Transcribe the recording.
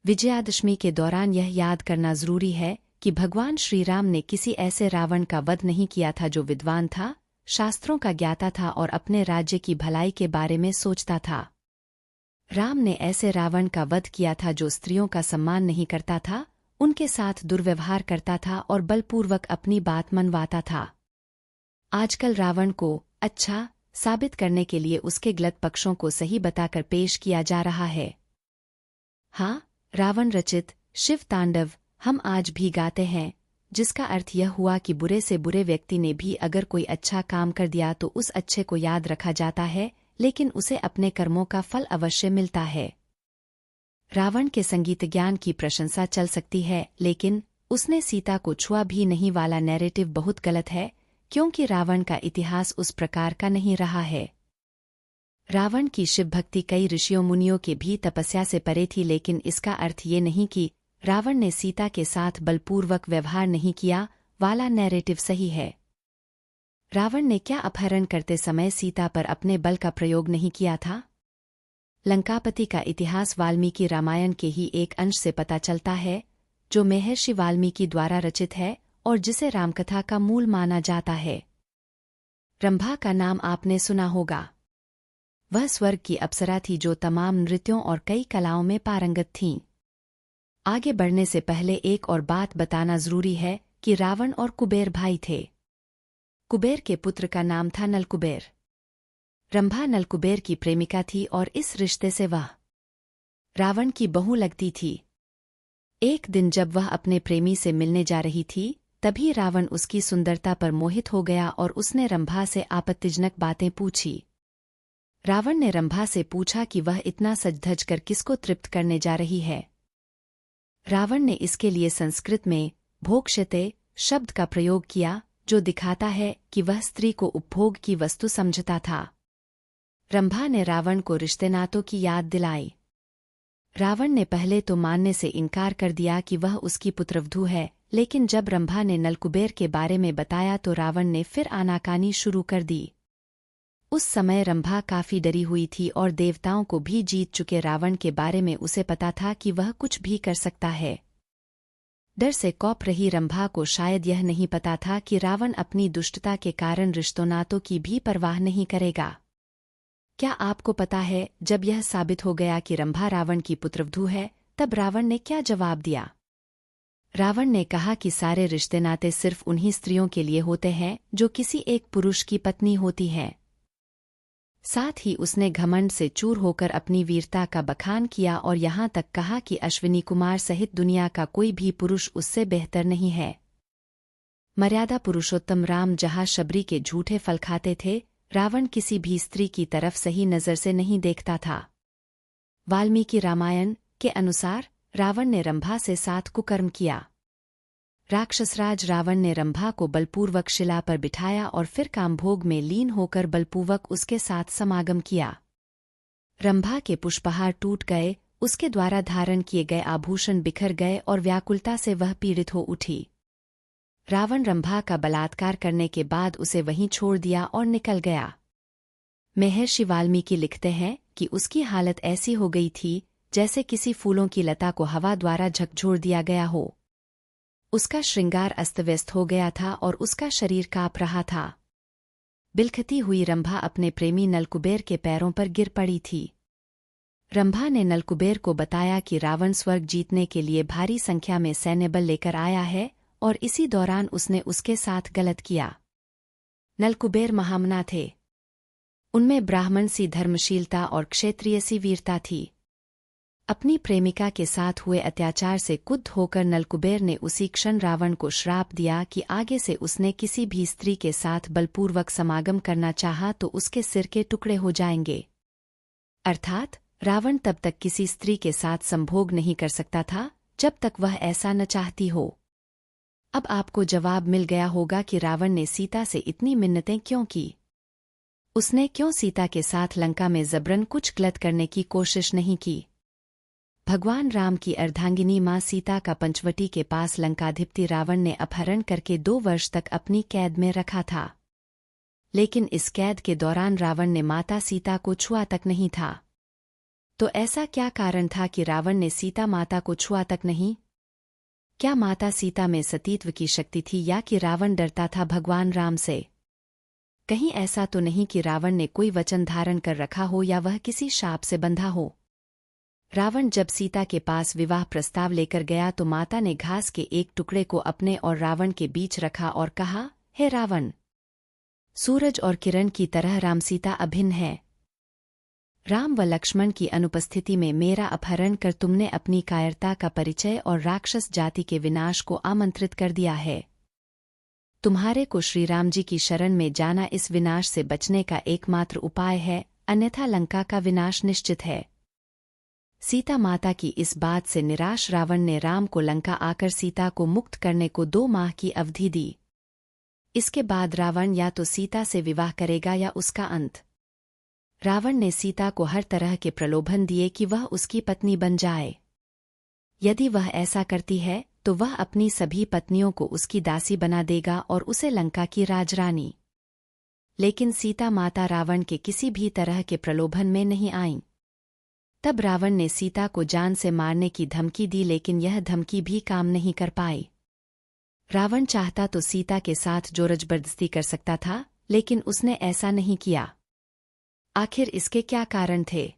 विजयादशमी के दौरान यह याद करना जरूरी है कि भगवान श्री राम ने किसी ऐसे रावण का वध नहीं किया था जो विद्वान था, शास्त्रों का ज्ञाता था और अपने राज्य की भलाई के बारे में सोचता था। राम ने ऐसे रावण का वध किया था जो स्त्रियों का सम्मान नहीं करता था, उनके साथ दुर्व्यवहार करता था और बलपूर्वक अपनी बात मनवाता था। आजकल रावण को अच्छा साबित करने के लिए उसके गलत पक्षों को सही बताकर पेश किया जा रहा है। हाँ, रावण रचित शिव तांडव हम आज भी गाते हैं, जिसका अर्थ यह हुआ कि बुरे से बुरे व्यक्ति ने भी अगर कोई अच्छा काम कर दिया तो उस अच्छे को याद रखा जाता है, लेकिन उसे अपने कर्मों का फल अवश्य मिलता है। रावण के संगीत ज्ञान की प्रशंसा चल सकती है, लेकिन उसने सीता को छुआ भी नहीं वाला नैरेटिव बहुत गलत है, क्योंकि रावण का इतिहास उस प्रकार का नहीं रहा है। रावण की शिव भक्ति कई ऋषियों मुनियों के भी तपस्या से परे थी, लेकिन इसका अर्थ ये नहीं कि रावण ने सीता के साथ बलपूर्वक व्यवहार नहीं किया वाला नैरेटिव सही है। रावण ने क्या अपहरण करते समय सीता पर अपने बल का प्रयोग नहीं किया था? लंकापति का इतिहास वाल्मीकि रामायण के ही एक अंश से पता चलता है, जो महर्षि वाल्मीकि द्वारा रचित है और जिसे रामकथा का मूल माना जाता है। रंभा का नाम आपने सुना होगा। वह स्वर्ग की अप्सरा थी जो तमाम नृत्यों और कई कलाओं में पारंगत थीं। आगे बढ़ने से पहले एक और बात बताना जरूरी है कि रावण और कुबेर भाई थे। कुबेर के पुत्र का नाम था नलकुबेर। रंभा नलकुबेर की प्रेमिका थी और इस रिश्ते से वह रावण की बहू लगती थी। एक दिन जब वह अपने प्रेमी से मिलने जा रही थी, तभी रावण उसकी सुंदरता पर मोहित हो गया और उसने रंभा से आपत्तिजनक बातें पूछी। रावण ने रंभा से पूछा कि वह इतना सज-धज कर किसको तृप्त करने जा रही है। रावण ने इसके लिए संस्कृत में भोक्ष्यते शब्द का प्रयोग किया, जो दिखाता है कि वह स्त्री को उपभोग की वस्तु समझता था। रंभा ने रावण को रिश्ते नातों की याद दिलाई। रावण ने पहले तो मानने से इनकार कर दिया कि वह उसकी पुत्रवधू है, लेकिन जब रंभा ने नलकुबेर के बारे में बताया तो रावण ने फिर आनाकानी शुरू कर दी। उस समय रंभा काफी डरी हुई थी और देवताओं को भी जीत चुके रावण के बारे में उसे पता था कि वह कुछ भी कर सकता है। डर से कौप रही रंभा को शायद यह नहीं पता था कि रावण अपनी दुष्टता के कारण रिश्तों नातों की भी परवाह नहीं करेगा। क्या आपको पता है, जब यह साबित हो गया कि रंभा रावण की पुत्रवधू है, तब रावण ने क्या जवाब दिया? रावण ने कहा कि सारे रिश्ते नाते सिर्फ उन्हीं स्त्रियों के लिए होते हैं जो किसी एक पुरुष की पत्नी होती हैं। साथ ही उसने घमंड से चूर होकर अपनी वीरता का बखान किया और यहाँ तक कहा कि अश्विनी कुमार सहित दुनिया का कोई भी पुरुष उससे बेहतर नहीं है। मर्यादा पुरुषोत्तम राम जहाँ शबरी के झूठे फल खाते थे, रावण किसी भी स्त्री की तरफ सही नजर से नहीं देखता था। वाल्मीकि रामायण के अनुसार रावण ने रंभा से 7 कुकर्म किया। राक्षसराज रावण ने रंभा को बलपूर्वक शिला पर बिठाया और फिर कामभोग में लीन होकर बलपूर्वक उसके साथ समागम किया। रंभा के पुष्पहार टूट गए, उसके द्वारा धारण किए गए आभूषण बिखर गए और व्याकुलता से वह पीड़ित हो उठी। रावण रंभा का बलात्कार करने के बाद उसे वहीं छोड़ दिया और निकल गया। महर्षि वाल्मीकि लिखते हैं कि उसकी हालत ऐसी हो गई थी जैसे किसी फूलों की लता को हवा द्वारा झकझोर दिया गया हो। उसका श्रृंगार अस्तव्यस्त हो गया था और उसका शरीर कांप रहा था। बिलखती हुई रंभा अपने प्रेमी नलकुबेर के पैरों पर गिर पड़ी थी। रंभा ने नलकुबेर को बताया कि रावण स्वर्ग जीतने के लिए भारी संख्या में सैन्य बल लेकर आया है और इसी दौरान उसने उसके साथ गलत किया। नलकुबेर महामना थे। उनमें ब्राह्मण सी धर्मशीलता और क्षत्रिय सी वीरता थी। अपनी प्रेमिका के साथ हुए अत्याचार से क्रुद्ध होकर नलकुबेर ने उसी क्षण रावण को श्राप दिया कि आगे से उसने किसी भी स्त्री के साथ बलपूर्वक समागम करना चाहा तो उसके सिर के टुकड़े हो जाएंगे। अर्थात रावण तब तक किसी स्त्री के साथ संभोग नहीं कर सकता था जब तक वह ऐसा न चाहती हो। अब आपको जवाब मिल गया होगा कि रावण ने सीता से इतनी मिन्नतें क्यों की। उसने क्यों सीता के साथ लंका में जबरन कुछ गलत करने की कोशिश नहीं की। भगवान राम की अर्धांगिनी मां सीता का पंचवटी के पास लंकाधिपति रावण ने अपहरण करके 2 वर्ष तक अपनी कैद में रखा था। लेकिन इस कैद के दौरान रावण ने माता सीता को छुआ तक नहीं था। तो ऐसा क्या कारण था कि रावण ने सीता माता को छुआ तक नहीं? क्या माता सीता में सतीत्व की शक्ति थी या कि रावण डरता था भगवान राम से? कहीं ऐसा तो नहीं कि रावण ने कोई वचन धारण कर रखा हो या वह किसी शाप से बंधा हो? रावण जब सीता के पास विवाह प्रस्ताव लेकर गया तो माता ने घास के एक टुकड़े को अपने और रावण के बीच रखा और कहा, हे रावण, सूरज और किरण की तरह राम सीता अभिन्न है। राम व लक्ष्मण की अनुपस्थिति में मेरा अपहरण कर तुमने अपनी कायरता का परिचय और राक्षस जाति के विनाश को आमंत्रित कर दिया है। तुम्हारे को श्रीराम जी की शरण में जाना इस विनाश से बचने का एकमात्र उपाय है, अन्यथा लंका का विनाश निश्चित है। सीता माता की इस बात से निराश रावण ने राम को लंका आकर सीता को मुक्त करने को 2 माह की अवधि दी। इसके बाद रावण या तो सीता से विवाह करेगा या उसका अंत। रावण ने सीता को हर तरह के प्रलोभन दिए कि वह उसकी पत्नी बन जाए। यदि वह ऐसा करती है तो वह अपनी सभी पत्नियों को उसकी दासी बना देगा और उसे लंका की राजरानी। लेकिन सीता माता रावण के किसी भी तरह के प्रलोभन में नहीं आईं। तब रावण ने सीता को जान से मारने की धमकी दी, लेकिन यह धमकी भी काम नहीं कर पाई। रावण चाहता तो सीता के साथ जोर जबरदस्ती कर सकता था, लेकिन उसने ऐसा नहीं किया। आखिर इसके क्या कारण थे?